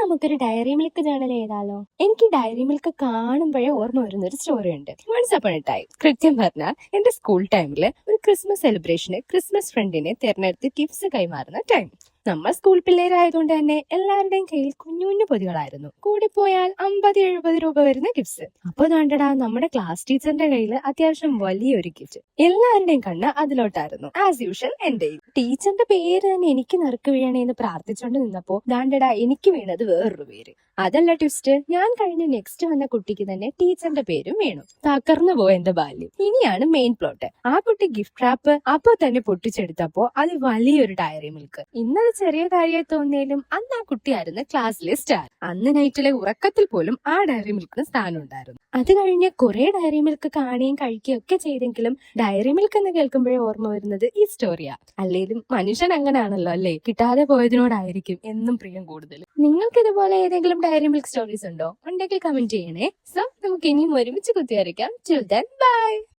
നമുക്കൊരു diary milk journal ചെയ്താലോ? എനിക്ക് ഡയറി മിൽക്ക് കാണുമ്പോഴേ ഓർമ്മ വരുന്ന ഒരു സ്റ്റോറി ഉണ്ട്. വൺസ് അപ്പോൺ എ ടൈം, കൃത്യം പറഞ്ഞാൽ എന്റെ സ്കൂൾ ടൈമില് ഒരു ക്രിസ്മസ് സെലിബ്രേഷന് ക്രിസ്മസ് ഫ്രണ്ടിനെ തിരഞ്ഞെടുത്ത് ഗിഫ്റ്റ്സ് കൈമാറുന്ന ടൈം. നമ്മൾ സ്കൂൾ പിള്ളേരായതുകൊണ്ട് തന്നെ എല്ലാവരുടെയും കയ്യിൽ കുഞ്ഞു കുഞ്ഞു പൊതികളായിരുന്നു. കൂടിപ്പോയാൽ 50-70 രൂപ വരുന്ന ഗിഫ്റ്റ്സ്. അപ്പൊ കണ്ടടാ, നമ്മുടെ ക്ലാസ് ടീച്ചറിന്റെ കയ്യിൽ അത്യാവശ്യം വലിയൊരു ഗിഫ്റ്റ്. എല്ലാവരുടെയും കണ്ണ് അതിലോട്ടായിരുന്നു. ആസ് യൂഷ്വൽ എന്റെയും. ടീച്ചറിന്റെ പേര് തന്നെ എനിക്ക് നറുക്ക് വീഴണേന്ന് പ്രാർത്ഥിച്ചോണ്ട് നിന്നപ്പോ ദാണ്ടടാ എനിക്ക് വീണത് വേറൊരു പേര്. അതല്ല ട്വിസ്റ്റ്, ഞാൻ കഴിഞ്ഞ നെക്സ്റ്റ് വന്ന കുട്ടിക്ക് തന്നെ ടീച്ചറിന്റെ പേരും വീണു. തകർന്നു പോയ എന്റെ ബാല്യം. ഇനിയാണ് മെയിൻ പ്ലോട്ട്. ആ കുട്ടി ഗിഫ്റ്റ് റാപ്പ് അപ്പൊ തന്നെ പൊട്ടിച്ചെടുത്തപ്പോ അത് വലിയൊരു ഡയറി മിൽക്ക്. ഇന്നത് ചെറിയ കാര്യമായി തോന്നിയാലും അന്ന് ആ കുട്ടിയായിരുന്നു ക്ലാസ്സിലെ സ്റ്റാർ. അന്ന് നൈറ്റിലെ ഉറക്കത്തിൽ പോലും ആ ഡയറി മിൽക്കിന് സ്ഥാനം ഉണ്ടായിരുന്നു. അത് കഴിഞ്ഞ് കുറെ ഡയറി മിൽക്ക് കാണുകയും കഴിക്കുകയും ഒക്കെ ചെയ്തെങ്കിലും ഡയറി മിൽക്ക് എന്ന് കേൾക്കുമ്പോഴേ ഓർമ്മ വരുന്നത് ഈ സ്റ്റോറിയാ. അല്ലേലും മനുഷ്യൻ അങ്ങനെയാണല്ലോ അല്ലേ, കിട്ടാതെ പോയതിനോടായിരിക്കും എന്നും പ്രിയം കൂടുതൽ. നിങ്ങൾക്ക് ഇതുപോലെ ഏതെങ്കിലും ഡയറി മിൽക്ക് സ്റ്റോറീസ് ഉണ്ടോ? ഉണ്ടെങ്കിൽ കമന്റ് ചെയ്യണേ. സോ നമുക്ക് ഇനിയും ഒരുമിച്ച് കുത്തിവരയ്ക്കാം. Till then, bye.